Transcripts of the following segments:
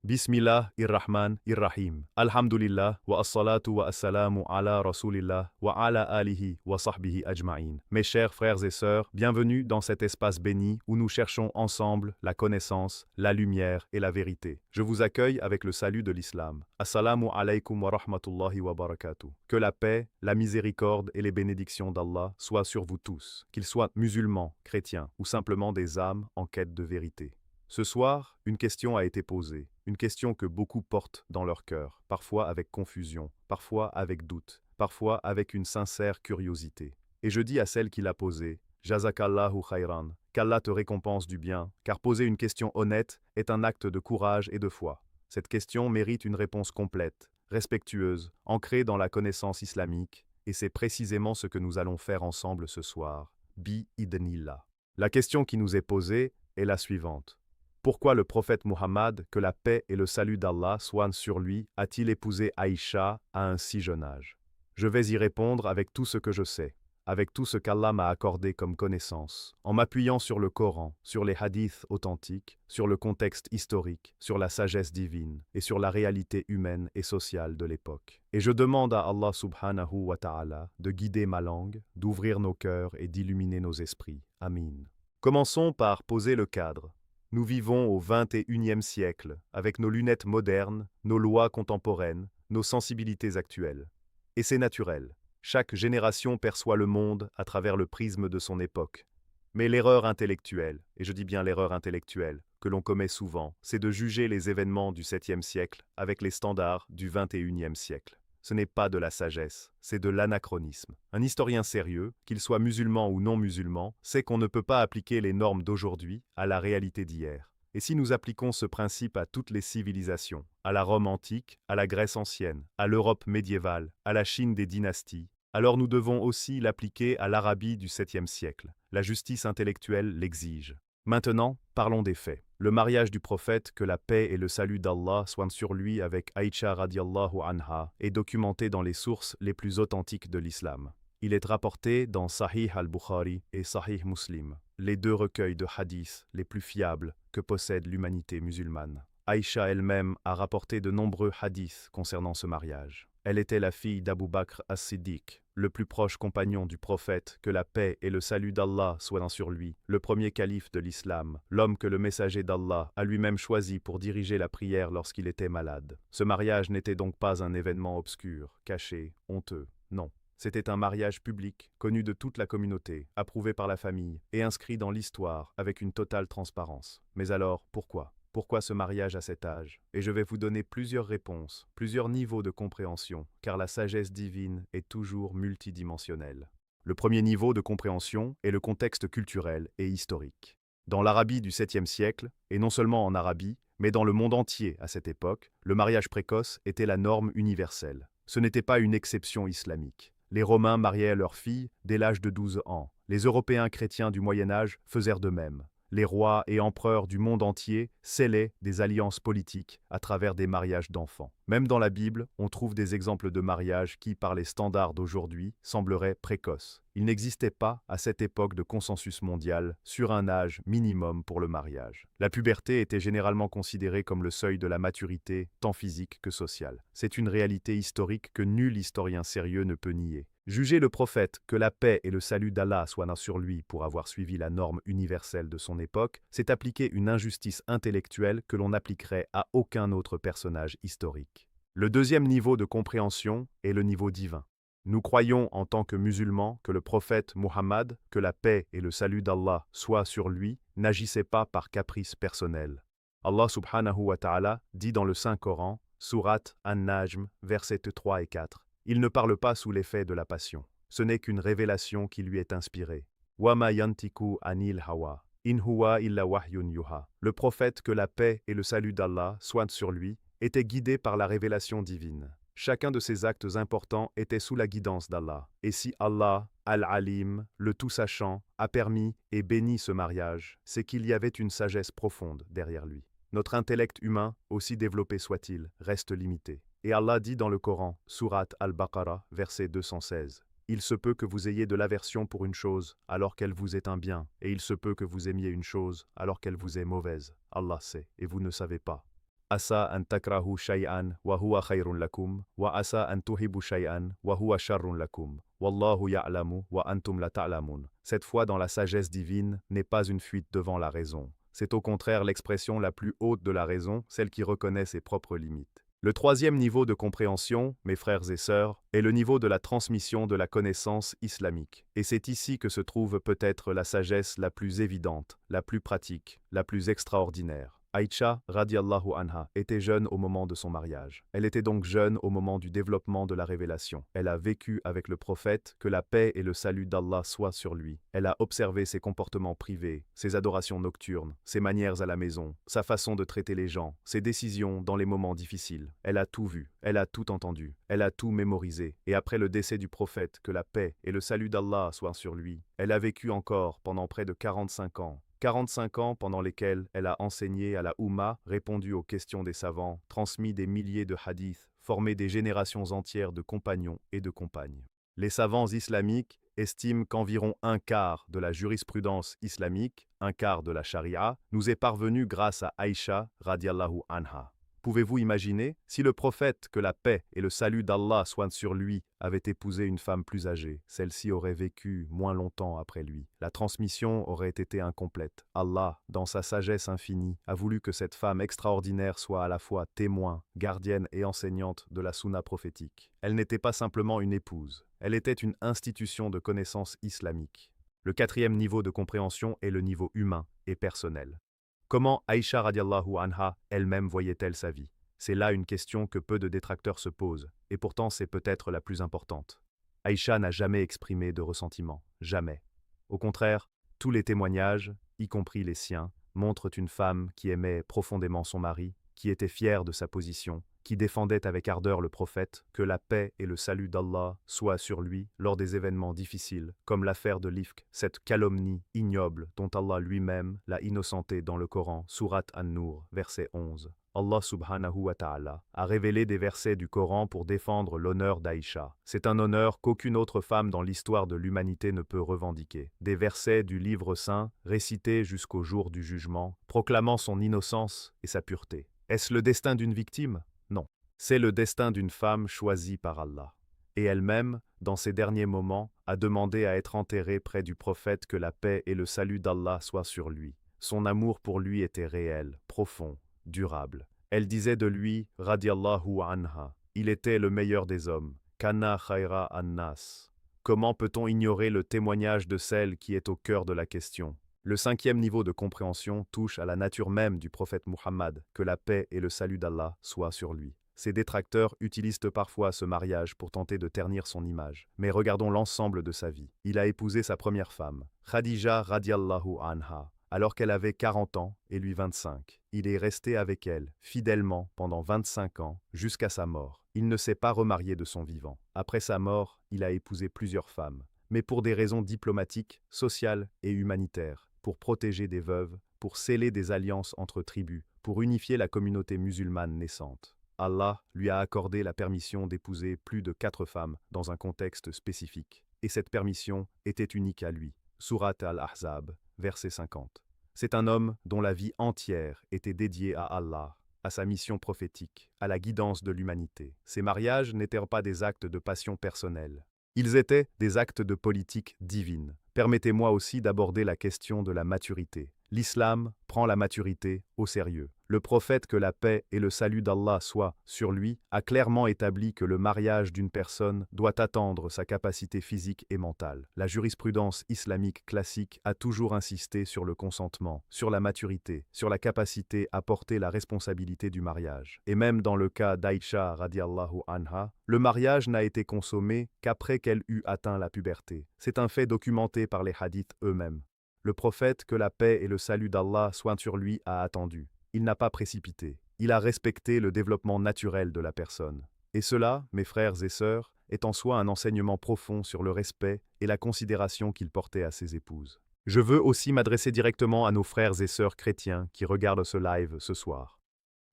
Bismillah ir-Rahman ir-Rahim. Alhamdulillah wa as-salatu wa as-salamu ala Rasulillah wa ala alihi wa sahbihi ajma'in. Mes chers frères et sœurs, bienvenue dans cet espace béni où nous cherchons ensemble la connaissance, la lumière et la vérité. Je vous accueille avec le salut de l'islam. Assalamu alaykum wa rahmatullahi wa barakatuh. Que la paix, la miséricorde et les bénédictions d'Allah soient sur vous tous, qu'ils soient musulmans, chrétiens ou simplement des âmes en quête de vérité. Ce soir, une question a été posée, une question que beaucoup portent dans leur cœur, parfois avec confusion, parfois avec doute, parfois avec une sincère curiosité. Et je dis à celle qui l'a posée, Jazakallahu khayran, qu'Allah te récompense du bien, car poser une question honnête est un acte de courage et de foi. Cette question mérite une réponse complète, respectueuse, ancrée dans la connaissance islamique, et c'est précisément ce que nous allons faire ensemble ce soir. Bi-idnillah. La question qui nous est posée est la suivante. Pourquoi le prophète Muhammad, que la paix et le salut d'Allah soient sur lui, a-t-il épousé Aïcha à un si jeune âge? Je vais y répondre avec tout ce que je sais, avec tout ce qu'Allah m'a accordé comme connaissance, en m'appuyant sur le Coran, sur les hadiths authentiques, sur le contexte historique, sur la sagesse divine et sur la réalité humaine et sociale de l'époque. Et je demande à Allah subhanahu wa ta'ala de guider ma langue, d'ouvrir nos cœurs et d'illuminer nos esprits. Amin. Commençons par poser le cadre. Nous vivons au XXIe siècle, avec nos lunettes modernes, nos lois contemporaines, nos sensibilités actuelles. Et c'est naturel. Chaque génération perçoit le monde à travers le prisme de son époque. Mais l'erreur intellectuelle, et je dis bien l'erreur intellectuelle, que l'on commet souvent, c'est de juger les événements du 7e siècle avec les standards du XXIe siècle. Ce n'est pas de la sagesse, c'est de l'anachronisme. Un historien sérieux, qu'il soit musulman ou non musulman, sait qu'on ne peut pas appliquer les normes d'aujourd'hui à la réalité d'hier. Et si nous appliquons ce principe à toutes les civilisations, à la Rome antique, à la Grèce ancienne, à l'Europe médiévale, à la Chine des dynasties, alors nous devons aussi l'appliquer à l'Arabie du 7e siècle. La justice intellectuelle l'exige. Maintenant, parlons des faits. Le mariage du prophète, que la paix et le salut d'Allah soient sur lui avec Aïcha radiallahu anha, est documenté dans les sources les plus authentiques de l'islam. Il est rapporté dans Sahih al-Bukhari et Sahih Muslim, les deux recueils de hadiths les plus fiables que possède l'humanité musulmane. Aïcha elle-même a rapporté de nombreux hadiths concernant ce mariage. Elle était la fille d'Abu Bakr as-Siddiq, le plus proche compagnon du prophète, que la paix et le salut d'Allah soient sur lui, le premier calife de l'islam, l'homme que le messager d'Allah a lui-même choisi pour diriger la prière lorsqu'il était malade. Ce mariage n'était donc pas un événement obscur, caché, honteux, non. C'était un mariage public, connu de toute la communauté, approuvé par la famille, et inscrit dans l'histoire avec une totale transparence. Mais alors, pourquoi ? Pourquoi ce mariage à cet âge? Et je vais vous donner plusieurs réponses, plusieurs niveaux de compréhension, car la sagesse divine est toujours multidimensionnelle. Le premier niveau de compréhension est le contexte culturel et historique. Dans l'Arabie du 7e siècle, et non seulement en Arabie, mais dans le monde entier à cette époque, le mariage précoce était la norme universelle. Ce n'était pas une exception islamique. Les Romains mariaient leurs filles dès l'âge de 12 ans. Les Européens chrétiens du Moyen Âge faisèrent de même. Les rois et empereurs du monde entier scellaient des alliances politiques à travers des mariages d'enfants. Même dans la Bible, on trouve des exemples de mariages qui, par les standards d'aujourd'hui, sembleraient précoces. Il n'existait pas, à cette époque de consensus mondial, sur un âge minimum pour le mariage. La puberté était généralement considérée comme le seuil de la maturité, tant physique que sociale. C'est une réalité historique que nul historien sérieux ne peut nier. Juger le prophète, que la paix et le salut d'Allah soient sur lui pour avoir suivi la norme universelle de son époque, c'est appliquer une injustice intellectuelle que l'on n'appliquerait à aucun autre personnage historique. Le deuxième niveau de compréhension est le niveau divin. Nous croyons en tant que musulmans que le prophète Muhammad, que la paix et le salut d'Allah soient sur lui, n'agissait pas par caprice personnel. Allah subhanahu wa ta'ala dit dans le Saint-Coran, Sourate An-Najm, versets 3 et 4. Il ne parle pas sous l'effet de la passion. Ce n'est qu'une révélation qui lui est inspirée. Wa ma yantiku anil hawa, in huwa illa wahyun yuha. Le prophète, que la paix et le salut d'Allah soient sur lui, était guidé par la révélation divine. Chacun de ces actes importants était sous la guidance d'Allah. Et si Allah, Al-Alim, le tout-sachant, a permis et béni ce mariage, c'est qu'il y avait une sagesse profonde derrière lui. Notre intellect humain, aussi développé soit-il, reste limité. Et Allah dit dans le Coran, Sourate Al-Baqarah, verset 216, « Il se peut que vous ayez de l'aversion pour une chose, alors qu'elle vous est un bien, et il se peut que vous aimiez une chose, alors qu'elle vous est mauvaise. Allah sait, et vous ne savez pas. » Asa an takrahu shay'an wa huwa khayrun lakum, wa asa an tuhibu shay'an wa huwa sharrun lakum. Wallahu ya'lamu wa antum la ta'lamun. Cette foi dans la sagesse divine n'est pas une fuite devant la raison. C'est au contraire l'expression la plus haute de la raison, celle qui reconnaît ses propres limites. Le troisième niveau de compréhension, mes frères et sœurs, est le niveau de la transmission de la connaissance islamique. Et c'est ici que se trouve peut-être la sagesse la plus évidente, la plus pratique, la plus extraordinaire. Aïcha, radiallahu anha, était jeune au moment de son mariage. Elle était donc jeune au moment du développement de la révélation. Elle a vécu avec le prophète, que la paix et le salut d'Allah soient sur lui. Elle a observé ses comportements privés, ses adorations nocturnes, ses manières à la maison, sa façon de traiter les gens, ses décisions dans les moments difficiles. Elle a tout vu, elle a tout entendu, elle a tout mémorisé. Et après le décès du prophète, que la paix et le salut d'Allah soient sur lui, elle a vécu encore pendant près de 45 ans. 45 ans pendant lesquels elle a enseigné à la Oumma, répondu aux questions des savants, transmis des milliers de hadiths, formé des générations entières de compagnons et de compagnes. Les savants islamiques estiment qu'environ un quart de la jurisprudence islamique, un quart de la charia, nous est parvenu grâce à Aïcha radiallahu anha. Pouvez-vous imaginer, si le prophète, que la paix et le salut d'Allah soient sur lui, avait épousé une femme plus âgée, celle-ci aurait vécu moins longtemps après lui. La transmission aurait été incomplète. Allah, dans sa sagesse infinie, a voulu que cette femme extraordinaire soit à la fois témoin, gardienne et enseignante de la sunna prophétique. Elle n'était pas simplement une épouse, elle était une institution de connaissance islamique. Le quatrième niveau de compréhension est le niveau humain et personnel. Comment Aïcha radiallahu anha elle-même voyait-elle sa vie? C'est là une question que peu de détracteurs se posent, et pourtant c'est peut-être la plus importante. Aïcha n'a jamais exprimé de ressentiment, jamais. Au contraire, tous les témoignages, y compris les siens, montrent une femme qui aimait profondément son mari, qui était fière de sa position, qui défendait avec ardeur le prophète, que la paix et le salut d'Allah soient sur lui lors des événements difficiles, comme l'affaire de l'Ifk, cette calomnie ignoble dont Allah lui-même l'a innocentée dans le Coran, Sourate An-Nur, verset 11. Allah subhanahu wa ta'ala a révélé des versets du Coran pour défendre l'honneur d'Aïcha. C'est un honneur qu'aucune autre femme dans l'histoire de l'humanité ne peut revendiquer. Des versets du livre saint, récités jusqu'au jour du jugement, proclamant son innocence et sa pureté. Est-ce le destin d'une victime? Non. C'est le destin d'une femme choisie par Allah. Et elle-même, dans ses derniers moments, a demandé à être enterrée près du prophète, que la paix et le salut d'Allah soient sur lui. Son amour pour lui était réel, profond, durable. Elle disait de lui, radiallahu anha, il était le meilleur des hommes, kana khayra an-nas. Comment peut-on ignorer le témoignage de celle qui est au cœur de la question? Le cinquième niveau de compréhension touche à la nature même du prophète Muhammad, que la paix et le salut d'Allah soient sur lui. Ses détracteurs utilisent parfois ce mariage pour tenter de ternir son image. Mais regardons l'ensemble de sa vie. Il a épousé sa première femme, Khadija radiallahu anha, alors qu'elle avait 40 ans et lui 25. Il est resté avec elle, fidèlement, pendant 25 ans, jusqu'à sa mort. Il ne s'est pas remarié de son vivant. Après sa mort, il a épousé plusieurs femmes, mais pour des raisons diplomatiques, sociales et humanitaires, pour protéger des veuves, pour sceller des alliances entre tribus, pour unifier la communauté musulmane naissante. Allah lui a accordé la permission d'épouser plus de 4 femmes dans un contexte spécifique, et cette permission était unique à lui. Sourate Al-Ahzab, verset 50. C'est un homme dont la vie entière était dédiée à Allah, à sa mission prophétique, à la guidance de l'humanité. Ces mariages n'étaient pas des actes de passion personnelle. Ils étaient des actes de politique divine. Permettez-moi aussi d'aborder la question de la maturité. L'islam prend la maturité au sérieux. Le prophète, que la paix et le salut d'Allah soient sur lui, a clairement établi que le mariage d'une personne doit attendre sa capacité physique et mentale. La jurisprudence islamique classique a toujours insisté sur le consentement, sur la maturité, sur la capacité à porter la responsabilité du mariage. Et même dans le cas d'Aïcha radiallahu anha, le mariage n'a été consommé qu'après qu'elle eut atteint la puberté. C'est un fait documenté par les hadiths eux-mêmes. Le prophète, que la paix et le salut d'Allah soient sur lui, a attendu. Il n'a pas précipité. Il a respecté le développement naturel de la personne. Et cela, mes frères et sœurs, est en soi un enseignement profond sur le respect et la considération qu'il portait à ses épouses. Je veux aussi m'adresser directement à nos frères et sœurs chrétiens qui regardent ce live ce soir.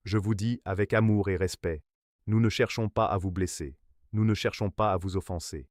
Je vous dis avec amour et respect, nous ne cherchons pas à vous blesser, nous ne cherchons pas à vous offenser.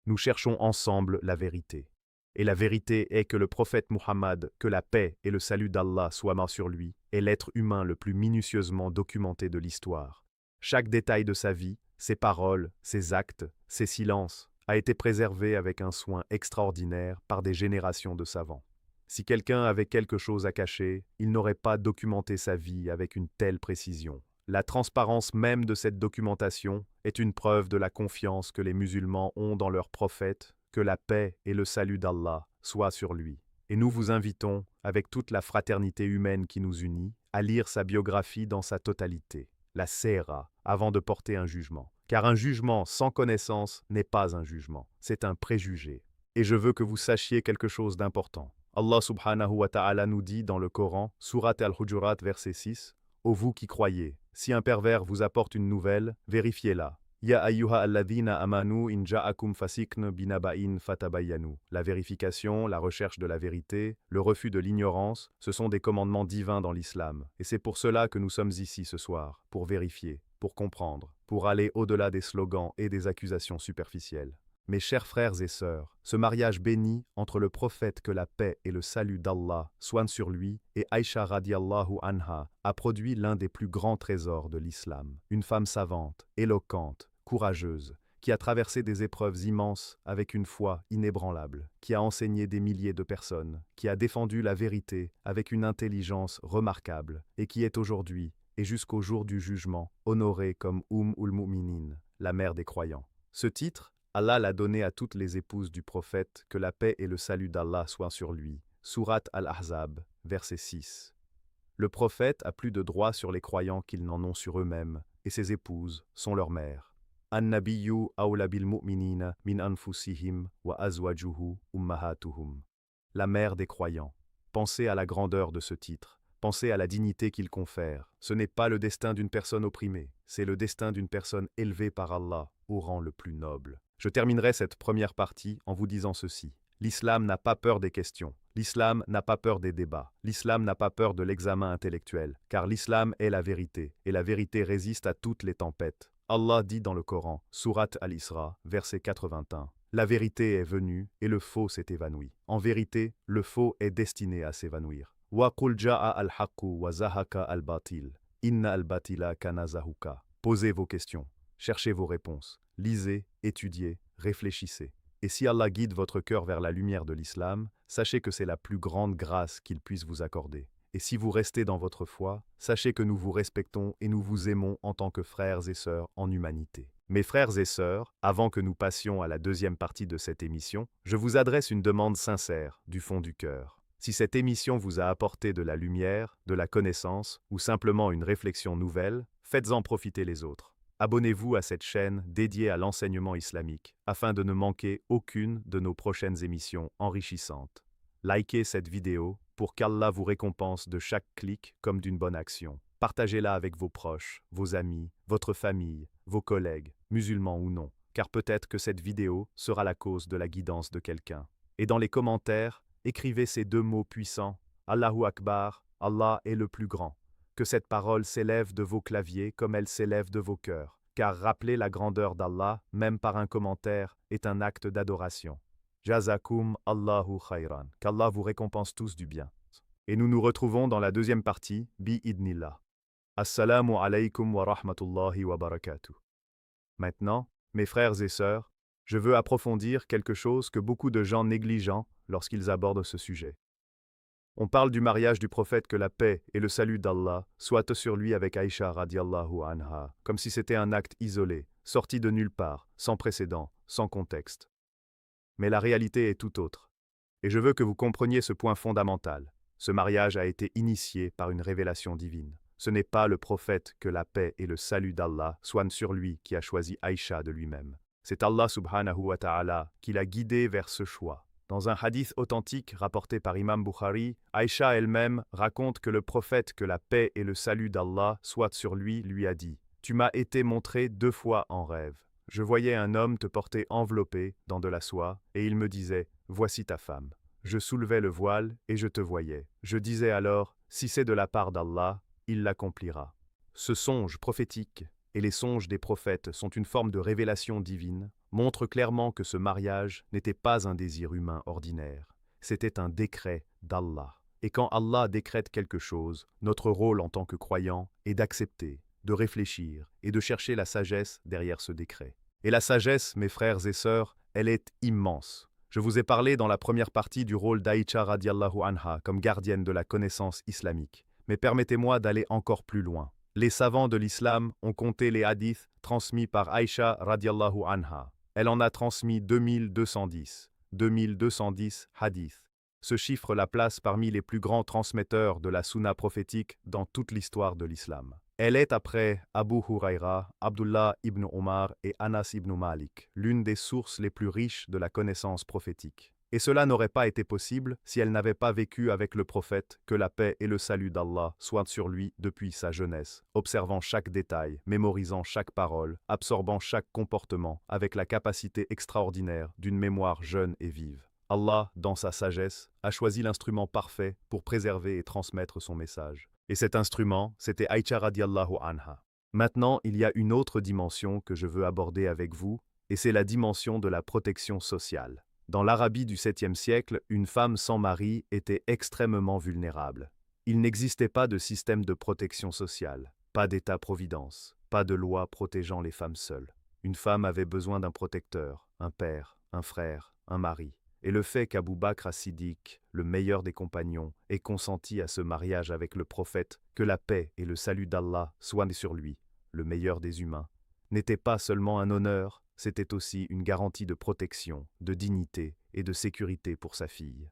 Nous cherchons ensemble la vérité. Et la vérité est que le prophète Muhammad, que la paix et le salut d'Allah soient sur lui, est l'être humain le plus minutieusement documenté de l'histoire. Chaque détail de sa vie, ses paroles, ses actes, ses silences, a été préservé avec un soin extraordinaire par des générations de savants. Si quelqu'un avait quelque chose à cacher, il n'aurait pas documenté sa vie avec une telle précision. La transparence même de cette documentation est une preuve de la confiance que les musulmans ont dans leur prophète, que la paix et le salut d'Allah soient sur lui. Et nous vous invitons, avec toute la fraternité humaine qui nous unit, à lire sa biographie dans sa totalité, la Sira, avant de porter un jugement. Car un jugement sans connaissance n'est pas un jugement, c'est un préjugé. Et je veux que vous sachiez quelque chose d'important. Allah subhanahu wa ta'ala nous dit dans le Coran, Surat al-Hujurat, verset 6, « Ô vous qui croyez, si un pervers vous apporte une nouvelle, vérifiez-la. Ya ayyuha alladhina amanu in ja'akum fasikn binaba'in fatabayyanu. » La vérification, la recherche de la vérité, le refus de l'ignorance, ce sont des commandements divins dans l'islam. Et c'est pour cela que nous sommes ici ce soir, pour vérifier, pour comprendre, pour aller au-delà des slogans et des accusations superficielles. Mes chers frères et sœurs, ce mariage béni entre le prophète que la paix et le salut d'Allah soient sur lui et Aïcha radiallahu anha a produit l'un des plus grands trésors de l'islam. Une femme savante, éloquente, courageuse, qui a traversé des épreuves immenses avec une foi inébranlable, qui a enseigné des milliers de personnes, qui a défendu la vérité avec une intelligence remarquable et qui est aujourd'hui, et jusqu'au jour du jugement, honorée comme ul-Mu'minin, la mère des croyants. Ce titre, Allah l'a donné à toutes les épouses du prophète, que la paix et le salut d'Allah soient sur lui. Surat al-Ahzab, verset 6. Le prophète a plus de droits sur les croyants qu'ils n'en ont sur eux-mêmes, et ses épouses sont leurs mères. An-nabiyyu awla bil mu'minina min anfusihim wa azwajuhu ummahatuhum. La mère des croyants. Pensez à la grandeur de ce titre. Pensez à la dignité qu'il confère. Ce n'est pas le destin d'une personne opprimée, c'est le destin d'une personne élevée par Allah au rang le plus noble. Je terminerai cette première partie en vous disant ceci. L'islam n'a pas peur des questions. L'islam n'a pas peur des débats. L'islam n'a pas peur de l'examen intellectuel, car l'islam est la vérité, et la vérité résiste à toutes les tempêtes. Allah dit dans le Coran, Surat al-Isra, verset 81, « La vérité est venue, et le faux s'est évanoui. En vérité, le faux est destiné à s'évanouir. Wa qul ja'a al-haqqu wa zahaka al-batil. Inna al-batila kana zahuka. » Posez vos questions, cherchez vos réponses, lisez, étudiez, réfléchissez. Et si Allah guide votre cœur vers la lumière de l'islam, sachez que c'est la plus grande grâce qu'il puisse vous accorder. Et si vous restez dans votre foi, sachez que nous vous respectons et nous vous aimons en tant que frères et sœurs en humanité. Mes frères et sœurs, avant que nous passions à la deuxième partie de cette émission, je vous adresse une demande sincère, du fond du cœur. Si cette émission vous a apporté de la lumière, de la connaissance ou simplement une réflexion nouvelle, faites-en profiter les autres. Abonnez-vous à cette chaîne dédiée à l'enseignement islamique afin de ne manquer aucune de nos prochaines émissions enrichissantes. Likez cette vidéo pour qu'Allah vous récompense de chaque clic comme d'une bonne action. Partagez-la avec vos proches, vos amis, votre famille, vos collègues, musulmans ou non, car peut-être que cette vidéo sera la cause de la guidance de quelqu'un. Et dans les commentaires, écrivez ces deux mots puissants, Allahu Akbar, Allah est le plus grand. Que cette parole s'élève de vos claviers comme elle s'élève de vos cœurs, car rappeler la grandeur d'Allah, même par un commentaire, est un acte d'adoration. Jazakum Allahu khayran, qu'Allah vous récompense tous du bien. Et nous nous retrouvons dans la deuxième partie, bi-idnillah. Assalamu alaykum wa rahmatullahi wa barakatuh. Maintenant, mes frères et sœurs, je veux approfondir quelque chose que beaucoup de gens négligent lorsqu'ils abordent ce sujet. On parle du mariage du prophète, que la paix et le salut d'Allah soient sur lui avec Aïcha radiallahu anha, comme si c'était un acte isolé, sorti de nulle part, sans précédent, sans contexte. Mais la réalité est tout autre. Et je veux que vous compreniez ce point fondamental. Ce mariage a été initié par une révélation divine. Ce n'est pas le prophète, que la paix et le salut d'Allah soient sur lui, qui a choisi Aïcha de lui-même. C'est Allah subhanahu wa ta'ala qui l'a guidé vers ce choix. Dans un hadith authentique rapporté par Imam Bukhari, Aïcha elle-même raconte que le prophète, que la paix et le salut d'Allah soient sur lui a dit « Tu m'as été montré 2 fois en rêve. Je voyais un homme te porter enveloppé dans de la soie, et il me disait « Voici ta femme ». Je soulevais le voile et je te voyais. Je disais alors « Si c'est de la part d'Allah, il l'accomplira ». Ce songe prophétique et les songes des prophètes sont une forme de révélation divine, montrent clairement que ce mariage n'était pas un désir humain ordinaire, c'était un décret d'Allah. Et quand Allah décrète quelque chose, notre rôle en tant que croyant est d'accepter, de réfléchir et de chercher la sagesse derrière ce décret. Et la sagesse, mes frères et sœurs, elle est immense. Je vous ai parlé dans la première partie du rôle d'Aïcha radiallahu anha comme gardienne de la connaissance islamique. Mais permettez-moi d'aller encore plus loin. Les savants de l'islam ont compté les hadiths transmis par Aïcha radiallahu anha. Elle en a transmis 2210. 2210 hadiths. Ce chiffre la place parmi les plus grands transmetteurs de la sunna prophétique dans toute l'histoire de l'islam. Elle est après Abu Huraira, Abdullah ibn Omar et Anas ibn Malik, l'une des sources les plus riches de la connaissance prophétique. Et cela n'aurait pas été possible si elle n'avait pas vécu avec le prophète, que la paix et le salut d'Allah soient sur lui depuis sa jeunesse, observant chaque détail, mémorisant chaque parole, absorbant chaque comportement, avec la capacité extraordinaire d'une mémoire jeune et vive. Allah, dans sa sagesse, a choisi l'instrument parfait pour préserver et transmettre son message. Et cet instrument, c'était Aïcha radiallahu anha. Maintenant, il y a une autre dimension que je veux aborder avec vous, et c'est la dimension de la protection sociale. Dans l'Arabie du 7e siècle, une femme sans mari était extrêmement vulnérable. Il n'existait pas de système de protection sociale, pas d'État-providence, pas de loi protégeant les femmes seules. Une femme avait besoin d'un protecteur, un père, un frère, un mari. Et le fait qu'Abou Bakr as-Siddiq, le meilleur des compagnons, ait consenti à ce mariage avec le prophète, que la paix et le salut d'Allah soient sur lui, le meilleur des humains, n'était pas seulement un honneur, c'était aussi une garantie de protection, de dignité et de sécurité pour sa fille.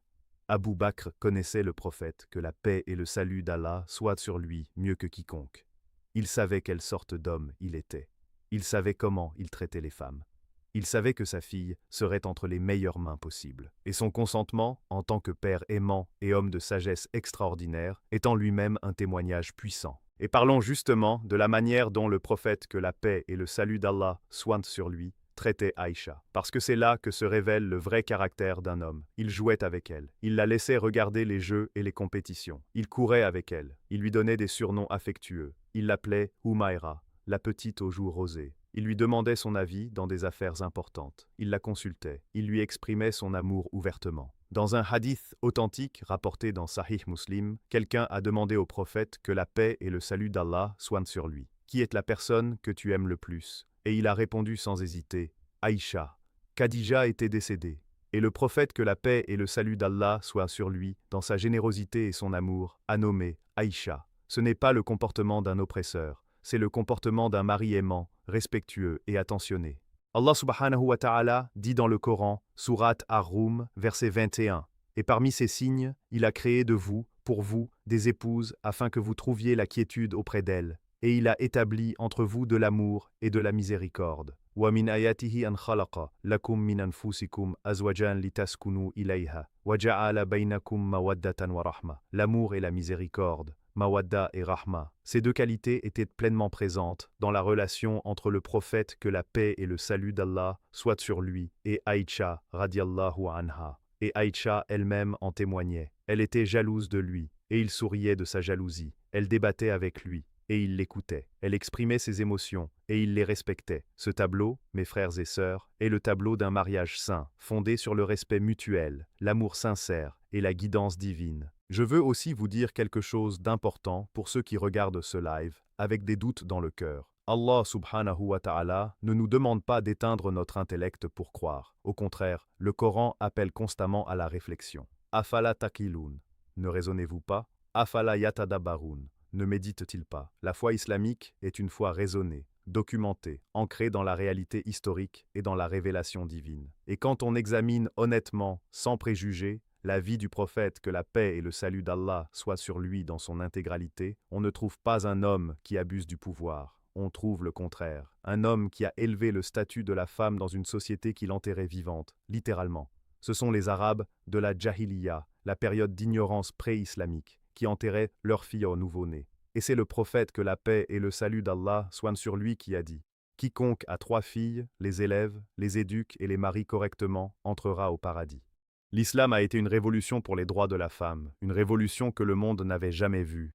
Abou Bakr connaissait le prophète, que la paix et le salut d'Allah soient sur lui mieux que quiconque. Il savait quelle sorte d'homme il était. Il savait comment il traitait les femmes. Il savait que sa fille serait entre les meilleures mains possibles. Et son consentement, en tant que père aimant et homme de sagesse extraordinaire, est en lui-même un témoignage puissant. Et parlons justement de la manière dont le prophète, que la paix et le salut d'Allah soient sur lui, traitait Aïcha. Parce que c'est là que se révèle le vrai caractère d'un homme. Il jouait avec elle. Il la laissait regarder les jeux et les compétitions. Il courait avec elle. Il lui donnait des surnoms affectueux. Il l'appelait Humaira, la petite aux joues rosées. Il lui demandait son avis dans des affaires importantes. Il la consultait. Il lui exprimait son amour ouvertement. Dans un hadith authentique rapporté dans Sahih Muslim, quelqu'un a demandé au prophète que la paix et le salut d'Allah soient sur lui. Qui est la personne que tu aimes le plus? Et il a répondu sans hésiter, Aïcha. Khadija était décédée. Et le prophète, que la paix et le salut d'Allah soient sur lui, dans sa générosité et son amour, a nommé Aïcha. Ce n'est pas le comportement d'un oppresseur, c'est le comportement d'un mari aimant, respectueux et attentionné. Allah subhanahu wa ta'ala dit dans le Coran, Surat Ar-Rum, verset 21, « Et parmi ces signes, il a créé de vous, pour vous, des épouses, afin que vous trouviez la quiétude auprès d'elles. Et il a établi entre vous de l'amour et de la miséricorde. Wa min ayatihi an khalaqa lakum min anfusikum azwajan litaskunu ilayha wa ja'ala bainakum mawaddatan wa rahma. L'amour et la miséricorde, mawadda et rahma. Ces deux qualités étaient pleinement présentes dans la relation entre le prophète, que la paix et le salut d'Allah soient sur lui, et Aïcha radiallahu anha. Et Aïcha elle-même en témoignait. Elle était jalouse de lui, et il souriait de sa jalousie. Elle débattait avec lui, et il l'écoutait. Elle exprimait ses émotions, et il les respectait. Ce tableau, mes frères et sœurs, est le tableau d'un mariage saint, fondé sur le respect mutuel, l'amour sincère et la guidance divine. Je veux aussi vous dire quelque chose d'important pour ceux qui regardent ce live, avec des doutes dans le cœur. Allah subhanahu wa ta'ala ne nous demande pas d'éteindre notre intellect pour croire. Au contraire, le Coran appelle constamment à la réflexion. Afala taqilun, ne raisonnez-vous pas? Afala yatadabbarun, ne médite-t-il pas? La foi islamique est une foi raisonnée, documentée, ancrée dans la réalité historique et dans la révélation divine. Et quand on examine honnêtement, sans préjugés, la vie du prophète, que la paix et le salut d'Allah soient sur lui dans son intégralité, on ne trouve pas un homme qui abuse du pouvoir. On trouve le contraire. Un homme qui a élevé le statut de la femme dans une société qui l'enterrait vivante, littéralement. Ce sont les Arabes de la Jahiliya, la période d'ignorance pré-islamique, qui enterraient leurs filles au nouveau-né. Et c'est le prophète, que la paix et le salut d'Allah soient sur lui, qui a dit « Quiconque a 3 filles, les élève, les éduque et les marie correctement, entrera au paradis. » L'islam a été une révolution pour les droits de la femme, une révolution que le monde n'avait jamais vue,